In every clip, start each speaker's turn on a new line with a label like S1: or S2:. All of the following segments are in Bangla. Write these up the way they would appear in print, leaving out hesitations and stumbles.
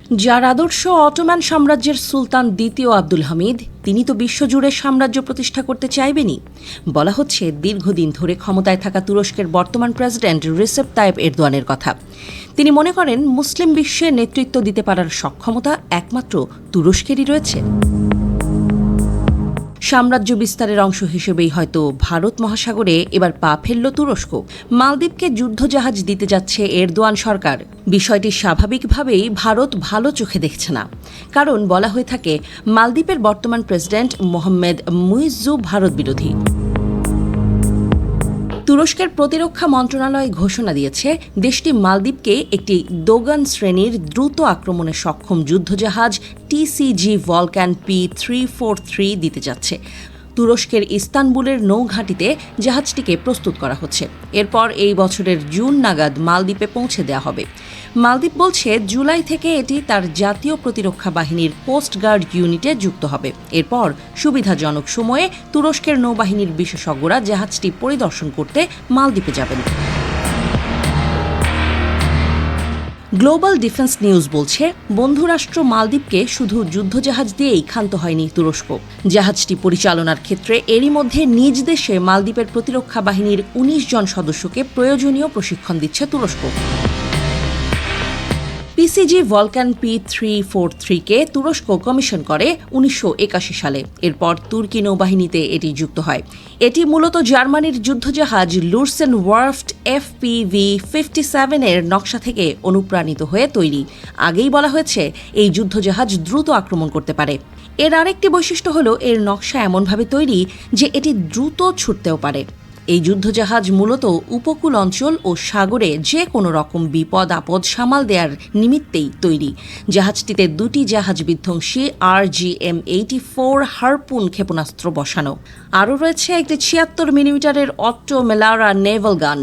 S1: যার আদর্শ অটোমান সাম্রাজ্যের সুলতান দ্বিতীয় আব্দুল হামিদ, তিনি তো বিশ্বজুড়ে সাম্রাজ্য প্রতিষ্ঠা করতে চাইবেনই। বলা হচ্ছে দীর্ঘদিন ধরে ক্ষমতায় থাকা তুরস্কের বর্তমান প্রেসিডেন্ট রিসেপ তাইপ এরদোয়ানের কথা। তিনি মনে করেন মুসলিম বিশ্বে নেতৃত্ব দিতে পারার সক্ষমতা একমাত্র তুরস্কেরই রয়েছে। সাম্রাজ্য বিস্তারের অংশ হিসেবেই হয়তো ভারত মহাসাগরে এবার পা ফেলল তুরস্ক। মালদ্বীপকে যুদ্ধজাহাজ দিতে যাচ্ছে এরদোয়ান সরকার। বিষয়টি স্বাভাবিকভাবেই ভারত ভালো চোখে দেখছে না, কারণ বলা হয়ে থাকে মালদ্বীপের বর্তমান প্রেসিডেন্ট মোহাম্মদ মুইজ্জু ভারত বিরোধী। তুরস্কের প্রতিরক্ষা মন্ত্রণালয় ঘোষণা দিয়েছে দেশটি মালদ্বীপকে একটি দোগান শ্রেণীর দ্রুত আক্রমণে সক্ষম যুদ্ধজাহাজ টিসিজি ভলকান P343 দিতে যাচ্ছে। তুরস্কের ইস্তানবুলের নৌঘাঁটিতে জাহাজটিকে প্রস্তুত করা হচ্ছে। এরপর এই বছরের জুন নাগাদ মালদ্বীপে পৌঁছে দেওয়া হবে। মালদ্বীপ বলছে জুলাই থেকে এটি তার জাতীয় প্রতিরক্ষা বাহিনীর কোস্টগার্ড ইউনিটে যুক্ত হবে। এরপর সুবিধাজনক সময়ে তুরস্কের নৌবাহিনীর বিশেষজ্ঞরা জাহাজটি পরিদর্শন করতে মালদ্বীপে যাবেন। গ্লোবাল ডিফেন্স নিউজ বলছে বন্ধুরাষ্ট্র মালদ্বীপকে শুধু যুদ্ধজাহাজ দিয়েই ক্ষান্ত হয়নি তুরস্ক। জাহাজটি পরিচালনার ক্ষেত্রে এরই মধ্যে নিজ দেশে মালদ্বীপের প্রতিরক্ষা বাহিনীর ১৯ জন সদস্যকে প্রয়োজনীয় প্রশিক্ষণ দিচ্ছে তুরস্ক। পিসিজি ভলকান P343-কে তুরস্ক কমিশন করে ১৯৮১ সালে। এরপর তুর্কি নৌবাহিনীতে এটি যুক্ত হয়। এটি মূলত জার্মানির যুদ্ধজাহাজ লুরসেন ওয়ার্ফট FPV-57 এর নকশা থেকে অনুপ্রাণিত হয়ে তৈরি। আগেই বলা হয়েছে এই যুদ্ধজাহাজ দ্রুত আক্রমণ করতে পারে। এর আরেকটি বৈশিষ্ট্য হলো এর নকশা এমনভাবে তৈরি যে এটি দ্রুত ছুটতেও পারে। এই যুদ্ধজাহাজ মূলত উপকূল অঞ্চল ও সাগরে যে কোনো রকম বিপদ আপদ সামাল দেওয়ার নিমিত্তেই তৈরি। জাহাজটিতে দুটি জাহাজ বিধ্বংসী RGM-84 হারপুন ক্ষেপণাস্ত্র বসানো। আরও রয়েছে একটি ৭৬ মিলিমিটারের অট্টো মেলারা নেভাল গান,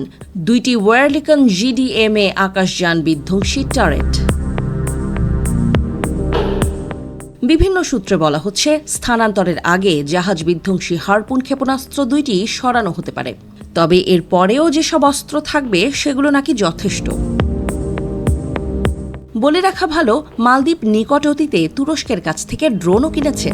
S1: দুইটি ওয়ারলিকন GDMA আকাশযান বিধ্বংসী টারেট। বিভিন্ন সূত্রে বলা হচ্ছে স্থানান্তরের আগে জাহাজ বিধ্বংসী হারপুন ক্ষেপণাস্ত্র দুইটি সরানো হতে পারে। তবে এর পরেও যেসব অস্ত্র থাকবে সেগুলো নাকি যথেষ্ট। বলে রাখা ভালো, মালদ্বীপ নিকট অতীতে তুরস্কের কাছ থেকে ড্রোনও কিনেছে।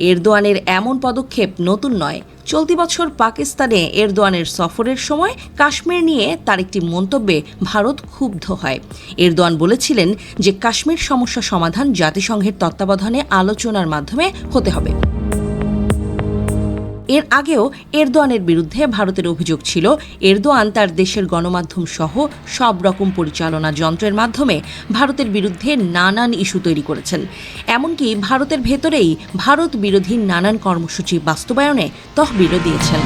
S1: এরদোয়ানের এমন পদক্ষেপ নতুন নয়। চলতি বছর পাকিস্তানে এরদোয়ানের সফরের সময় কাশ্মীর নিয়ে তার একটি মন্তব্যে ভারত ক্ষুব্ধ হয়। এরদোয়ান বলেছিলেন যে কাশ্মীর সমস্যা সমাধান জাতিসংঘের তত্ত্বাবধানে আলোচনার মাধ্যমে হতে হবে। এর আগেও এরদোয়ানের বিরুদ্ধে ভারতের অভিযোগ ছিল এরদোয়ান তার দেশের গণমাধ্যম সহ সব রকম পরিচালনা যন্ত্রের মাধ্যমে ভারতের বিরুদ্ধে নানান ইস্যু তৈরি করেছেন। এমনকি ভারতের ভেতরেই ভারত বিরোধী নানান কর্মসূচি বাস্তবায়নে তহবিলও দিয়েছেন।